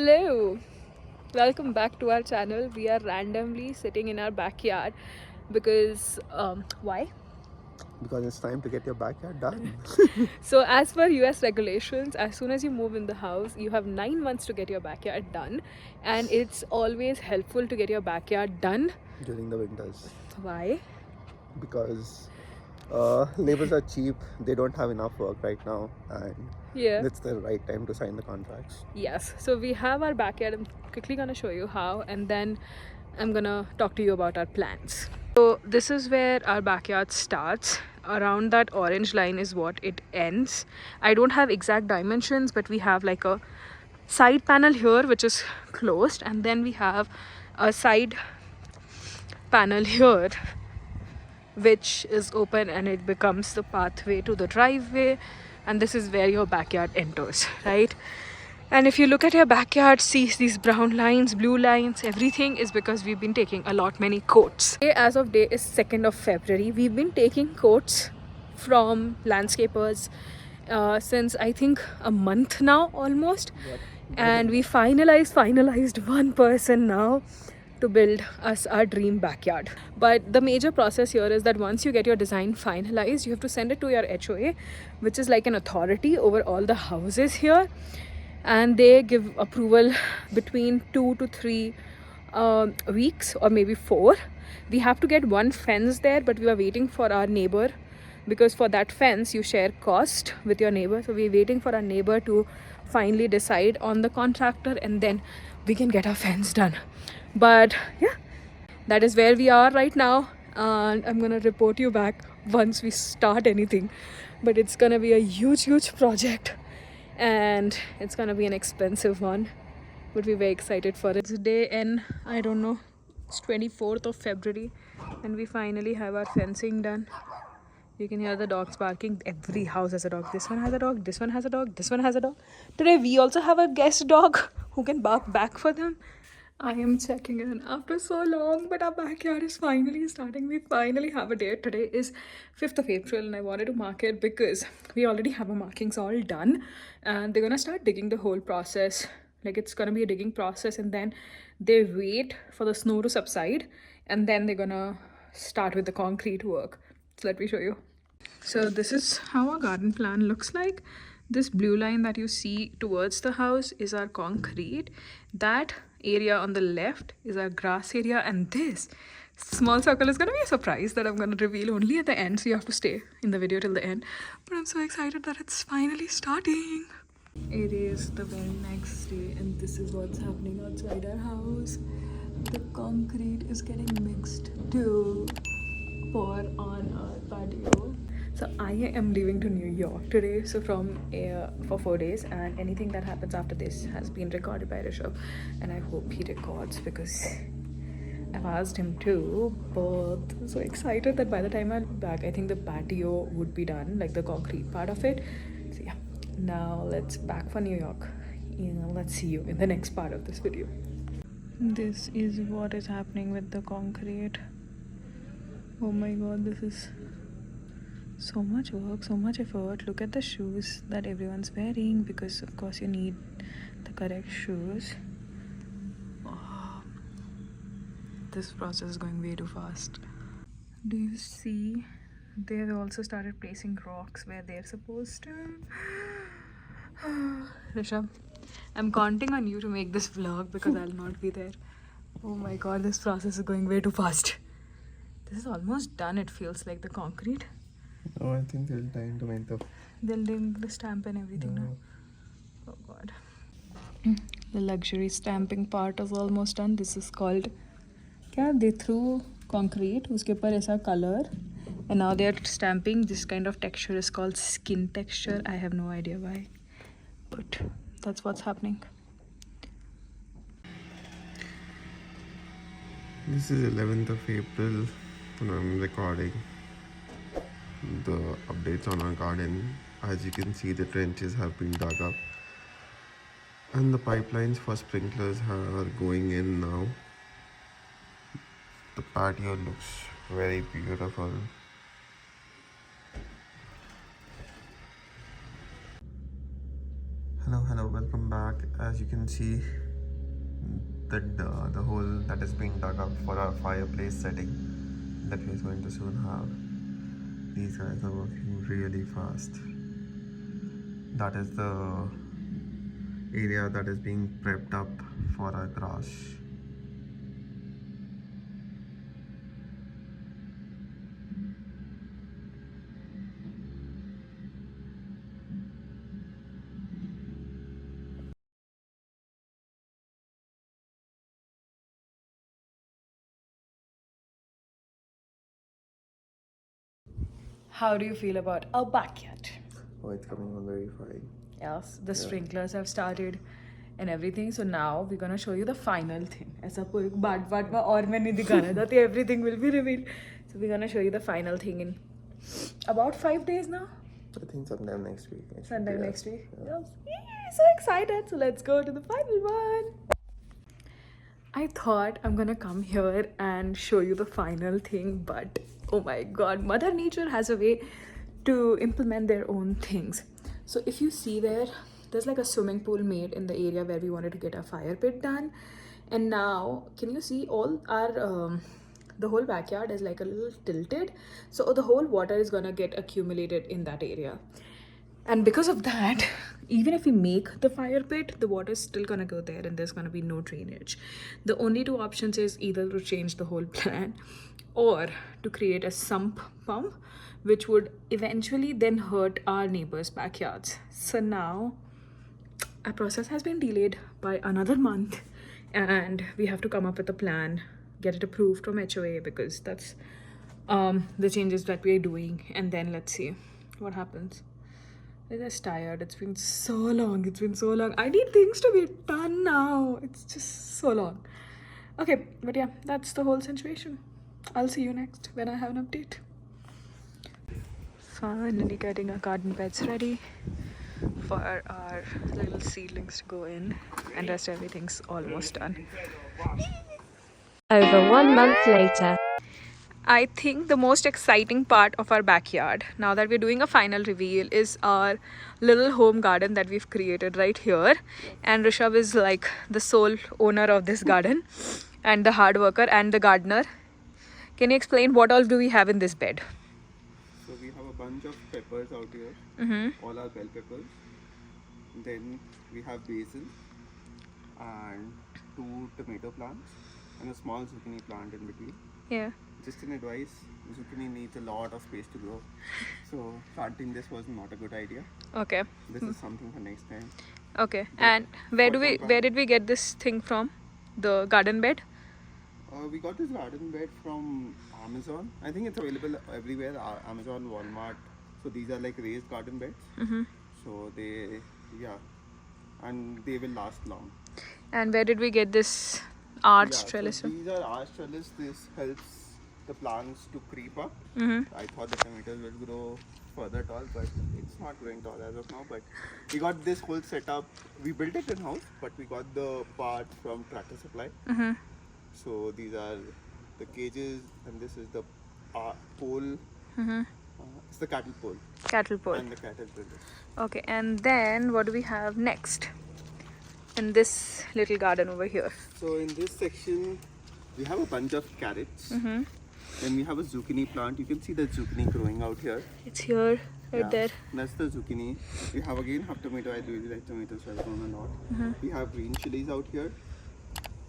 Hello, welcome back to our channel. We are randomly sitting in our backyard because why? Because it's time to get your backyard done. So as per US regulations, as soon as you move in the house, you have 9 months to get your backyard done, and it's always helpful to get your backyard done During the winters. Why? Because labors are cheap, they don't have enough work right now, and Yeah. it's the right time to sign the contracts. Yes, so we have our backyard. I'm quickly gonna show you how, and then I'm gonna talk to you about our plans. So this is where our backyard starts. Around that orange line is what it ends. I don't have exact dimensions, but we have like a side panel here which is closed, and then we have a side panel here which is open, and it becomes the pathway to the driveway, and this is where your backyard enters, right? And if you look at your backyard, see these brown lines, blue lines, everything is because we've been taking many quotes. Today, as of day is 2nd of February, we've been taking quotes from landscapers since I think a month now almost. Yep. And we finalized one person now to build us our dream backyard. But the major process here is that once you get your design finalized, you have to send it to your HOA, which is like an authority over all the houses here, and they give approval between 2 to 3 weeks or maybe 4. We have to get one fence there, but we are waiting for our neighbor, because for that fence you share cost with your neighbor. So we're waiting for our neighbor to finally decide on the contractor, and then we can get our fence done. But yeah, that is where we are right now, and I'm gonna report you back once we start anything. But it's gonna be a huge project, and it's gonna be an expensive one, but we're very excited for it. It's day N, I don't know, it's 24th of February, and we finally have our fencing done. You can hear the dogs barking. Every house has a dog. This one has a dog, this one has a dog, this one has a dog. Today we also have a guest dog who can bark back for them. I am checking in after so long, but our backyard is finally starting. We finally have a date. Today is 5th of April, and I wanted to mark it because we already have our markings all done, and they're gonna start digging the whole process. Like, it's gonna be a digging process, and then they wait for the snow to subside, and then they're gonna start with the concrete work. So let me show you. So this is how our garden plan looks like. This blue line that you see towards the house is our concrete. That area on the left is our grass area, and this small circle is going to be a surprise that I'm going to reveal only at the end, so you have to stay in the video till the end. But I'm so excited that it's finally starting. It is the very next day, and this is what's happening outside our house. The concrete is getting mixed to pour on our patio. So I am leaving to New York today, so for 4 days, and anything that happens after this has been recorded by Rishabh, and I hope he records because I've asked him to. But I'm so excited that by the time I'm back, I think the patio would be done, like the concrete part of it. So yeah, now let's back for New York. Let's see you in the next part of this video. This is what is happening with the concrete. Oh my god, this is so much work, so much effort. Look at the shoes that everyone's wearing, because of course you need the correct shoes. Oh, this process is going way too fast. Do you see? They've also started placing rocks where they're supposed to. Rishabh, I'm counting on you to make this vlog because I'll not be there. Oh my god, this process is going way too fast. This is almost done, it feels like, the concrete. Oh, I think they'll time to make They'll do the stamp and everything now. Oh god. The luxury stamping part is almost done. This is called, they threw concrete, uske par aisa color, and now they're stamping. This kind of texture is called skin texture. I have no idea why, but that's what's happening. This is 11th of April when I'm recording the updates on our garden. As you can see, the trenches have been dug up and the pipelines for sprinklers are going in now. The patio looks very beautiful. Hello, welcome back. As you can see, the hole that is being dug up for our fireplace setting that we're going to soon have. These guys are working really fast. That is the area that is being prepped up for our grass. How do you feel about our backyard? Oh, it's coming on very fine. Yes, the sprinklers have started and everything. So now we're gonna show you the final thing. ऐसा कोई बात में और मैं नहीं दिखाना चाहती. Everything will be revealed. So we're gonna show you the final thing in about 5 days now. I think sometime next week. Sometime next week. Yeah. Yes. So excited. So let's go to the final one. I thought I'm gonna come here and show you the final thing, but oh my god, Mother Nature has a way to implement their own things. So if you see there's like a swimming pool made in the area where we wanted to get a fire pit done. And now, can you see all our the whole backyard is like a little tilted, so the whole water is gonna get accumulated in that area. And because of that, even if we make the fire pit, the water is still gonna go there and there's gonna be no drainage. The only two options is either to change the whole plan or to create a sump pump, which would eventually then hurt our neighbors' backyards. So now our process has been delayed by another month and we have to come up with a plan, get it approved from HOA, because that's the changes that we're doing, and then let's see what happens. I'm just tired. It's been so long. I need things to be done now. It's just so long. Okay, but yeah, that's the whole situation. I'll see you next when I have an update. Finally getting our garden beds ready for our little seedlings to go in, and rest everything's almost done. Over 1 month later. I think the most exciting part of our backyard, now that we're doing a final reveal, is our little home garden that we've created right here. And Rishabh is like the sole owner of this garden and the hard worker and the gardener. Can you explain what all do we have in this bed? So we have a bunch of peppers out here. All are bell peppers. Then we have basil and 2 tomato plants and a small zucchini plant in between. Yeah. Just an advice, zucchini needs a lot of space to grow. So planting this was not a good idea. Okay. This is something for next time. Okay. And where did we get this thing from? The garden bed? We got this garden bed from Amazon. I think it's available everywhere, Amazon, Walmart. So these are like raised garden beds. So and they will last long. And where did we get this arch trellis? So these are arch trellis. This helps the plants to creep up. I thought the tomatoes will grow further tall, but it's not growing tall as of now. But we got this whole setup. We built it in house, but we got the part from Tractor Supply. So these are the cages, and this is the pole. It's the cattle pole. Cattle pole. And the cattle trellis. Okay, and then what do we have next in this little garden over here? So in this section, we have a bunch of carrots. Then we have a zucchini plant. You can see the zucchini growing out here. It's here, right there. That's the zucchini. We have again half tomato. I really like tomatoes, so I've grown a lot. We have green chilies out here.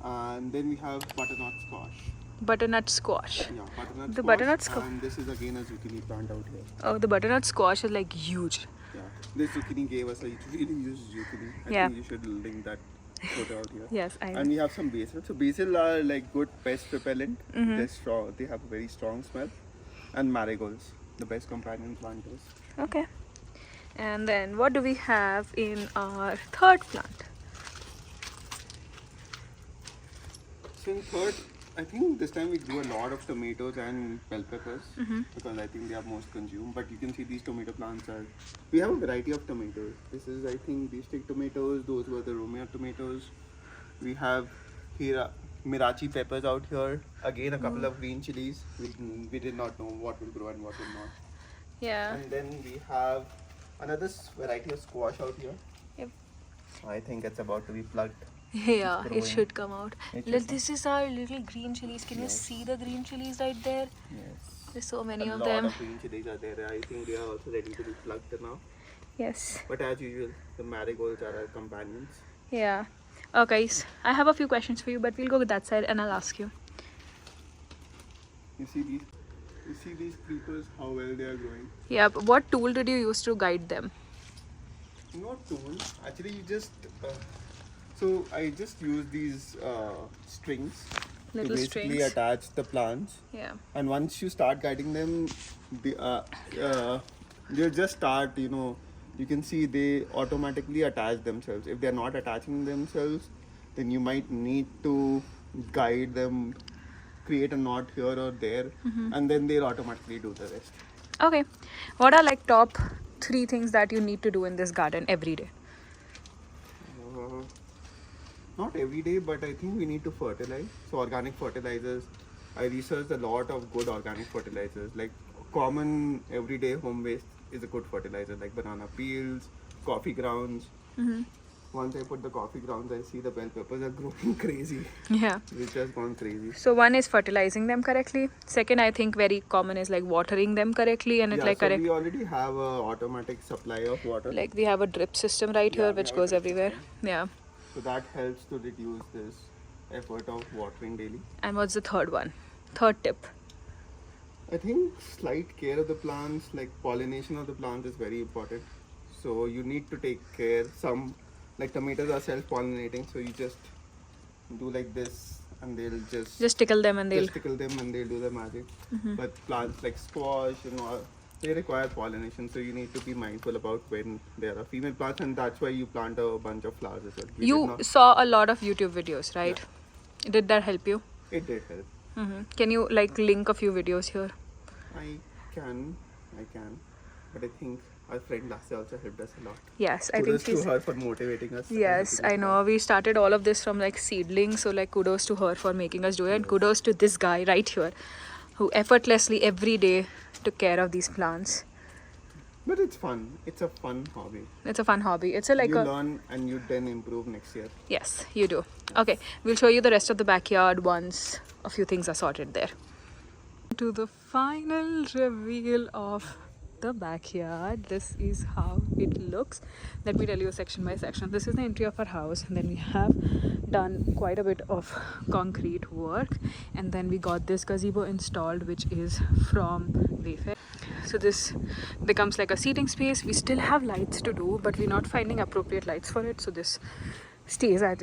And then we have butternut squash. Butternut squash. Yeah, butternut The squash. butternut squash. And this is again a zucchini plant out here. Oh, the butternut squash is like huge. Yeah, this zucchini gave us a really huge zucchini. I think you should link that photo out here. Yes, I And we have some basil. So basil are like good pest repellent. They're strong. They have a very strong smell. And marigolds, the best companion planters. Okay. And then what do we have in our third plant? So in third, I think this time we grew a lot of tomatoes and bell peppers because I think they are most consumed. But you can see these tomato plants are. We have a variety of tomatoes. This is, I think, these stick tomatoes. Those were the Romeo tomatoes. We have here Mirachi peppers out here. Again, a couple of green chilies. We did not know what will grow and what will not. Yeah. And then we have another variety of squash out here. Yep. I think it's about to be plucked. Yeah, it growing. should come out. It should Look, this is our little green chilies. Can you Yes. see the green chilies right there? Yes. There's so many A of lot them. of green chilies are there. I think they are also ready to be plucked now. Yes. But as usual, the marigolds are our companions. Yeah. Okay, guys, I have a few questions for you, but we'll go with that side and I'll ask you. You see these creepers, how well they are growing. Yeah, but what tool did you use to guide them? Not tool. Actually, you just. So I just use these strings Little to basically strings. attach the plants. Yeah. And once you start guiding them, they just start. You can see they automatically attach themselves. If they are not attaching themselves, then you might need to guide them, create a knot here or there, and then they'll automatically do the rest. Okay. What are like top 3 things that you need to do in this garden every day? Uh, Not every day, but I think we need to fertilize. So organic fertilizers, I researched a lot of good organic fertilizers. Like common everyday home waste is a good fertilizer, like banana peels, coffee grounds. Once I put the coffee grounds, I see the bell peppers are growing crazy. Yeah. It's just gone crazy. So one is fertilizing them correctly. Second, I think very common is like watering them correctly and it like so correct. we already have a automatic supply of water. Like we have a drip system right Yeah, here we which have a goes drip everywhere. system. Yeah. So that helps to reduce this effort of watering daily. And what's the third one? Third tip. I think slight care of the plants, like pollination of the plants, is very important. So you need to take care. Some, like tomatoes, are self-pollinating, so you just do like this, and they'll Just tickle them and they'll. just tickle them, and they'll do the magic. But plants like squash, they require pollination, so you need to be mindful about when there are female plants, and that's why you plant a bunch of flowers as well. We did You not- saw a lot of YouTube videos, right? Did that help you? It did help. Can you like link a few videos here? I can, but I think our friend Desi also helped us a lot. Yes, I Kudos think to she's. her for motivating us. Yes, I know. We started all of this from like seedlings, so like kudos to her for making us do it, and kudos to this guy right here, who effortlessly every day took care of these plants. But it's fun. It's a fun hobby. It's a fun hobby. It's a like You a learn and you then improve next year. yes, you do. Okay, we'll show you the rest of the backyard once a few things are sorted there. To the final reveal of the backyard. This is how it looks. Let me tell you section by section. This is the entry of our house, and then we have done quite a bit of concrete work, and then we got this gazebo installed, which is from Wayfair. So this becomes like a seating space. We still have lights to do, but we're not finding appropriate lights for it, so this stays as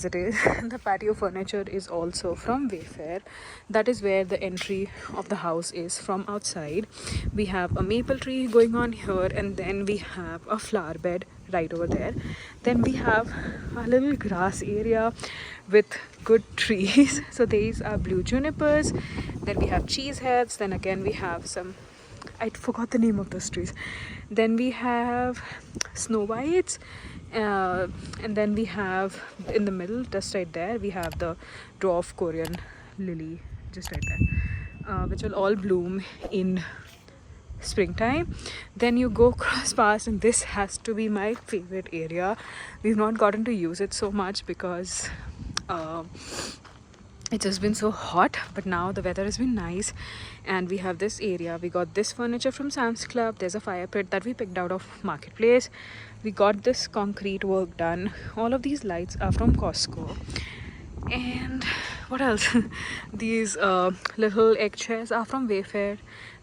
it is. The patio furniture is also from Wayfair. That is where the entry of the house is from outside. We have a maple tree going on here, and then we have a flower bed right over there. Then we have a little grass area with good trees. So these are blue junipers. Then we have cheese heads. Then again we have some, I forgot the name of those trees. Then we have snow whites. And then we have in the middle, just right there, we have the dwarf Korean lily, just right there, which will all bloom in springtime. Then you go cross past, and this has to be my favorite area. We've not gotten to use it so much because it's just been so hot, but now the weather has been nice, and we have this area. We got this furniture from Sam's Club. There's a fire pit that we picked out of Marketplace. We got this concrete work done. All of these lights are from Costco. And what else? These little egg chairs are from Wayfair.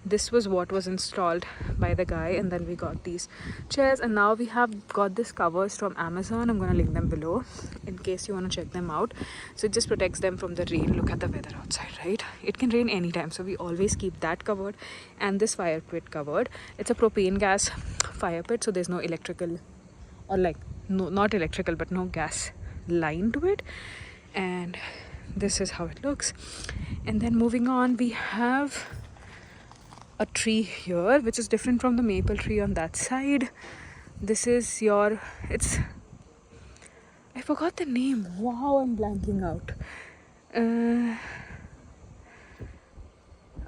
This was what was installed by the guy, and then we got these chairs, and now we have got this covers from Amazon. I'm gonna link them below in case you want to check them out. So it just protects them from the rain. Look at the weather outside, right? It can rain anytime, so we always keep that covered, and this fire pit covered. It's a propane gas fire pit, so there's no electrical, or like no, not electrical, but no gas line to it. And this is how it looks. And then moving on, we have a tree here which is different from the maple tree on that side. This is your, it's, I forgot the name. Wow, I'm blanking out.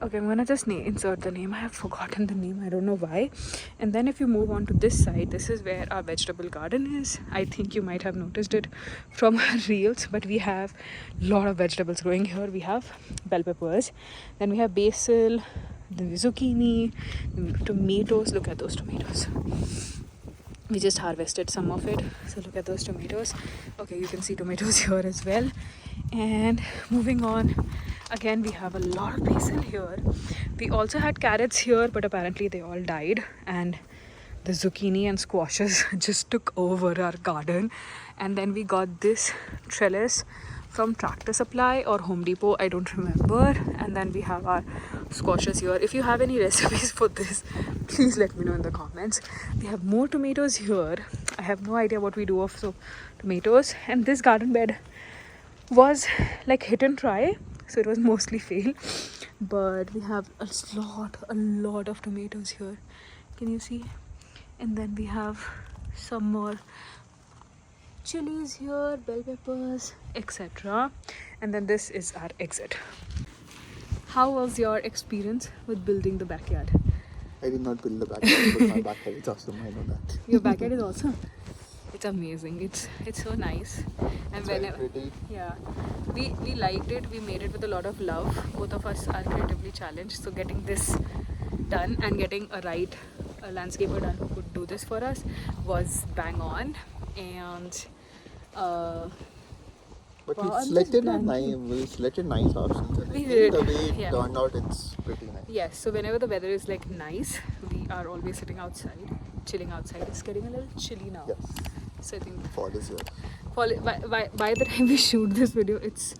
Okay, I'm gonna just insert the name. I have forgotten the name, I don't know why. And then if you move on to this side, this is where our vegetable garden is. I think you might have noticed it from our reels, but we have a lot of vegetables growing here. We have bell peppers, then we have basil, then zucchini, tomatoes. Look at those tomatoes. We just harvested some of it, so look at those tomatoes. Okay, you can see tomatoes here as well. And moving on, again we have a lot of basil here. We also had carrots here, but apparently they all died, and the zucchini and squashes just took over our garden. And then we got this trellis from Tractor Supply or Home Depot, I don't remember. And then we have our squashes here. If you have any recipes for this, please let me know in the comments. We have more tomatoes here. I have no idea what we do of tomatoes. And this garden bed was like hit and try, so it was mostly fail, but we have a lot of tomatoes here. Can you see? And then we have some more chilies here, bell peppers, etc. And then this is our exit. How was your experience with building the backyard? I did not build the backyard, but my backyard is awesome. I know that. Your backyard is awesome. It's amazing. It's so nice. And It's very pretty. yeah, we liked it. We made it with a lot of love. Both of us are creatively challenged, so getting this done and getting a landscaper done who could do this for us was bang on. And But wow, we I'm selected just nice options. And We I think did, the way it yeah. turned out, it's pretty nice. yes, so whenever the weather is like nice, we are always sitting outside, chilling outside. It's getting a little chilly now. Yes. So I think Fall is here. by the time we shoot this video, it's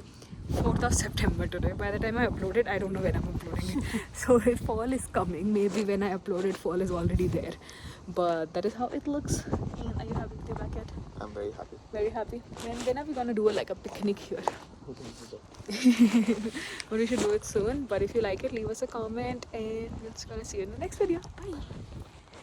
4th of September today. By the time I upload it, I don't know when I'm uploading it. So if fall is coming, maybe when I upload it, fall is already there. But that is how it looks. And are you happy with your backyard? I'm very happy. Very happy. When are we gonna do a picnic here? Who thinks of that? But we should do it soon. But if you like it, leave us a comment, and we're just gonna see you in the next video. Bye.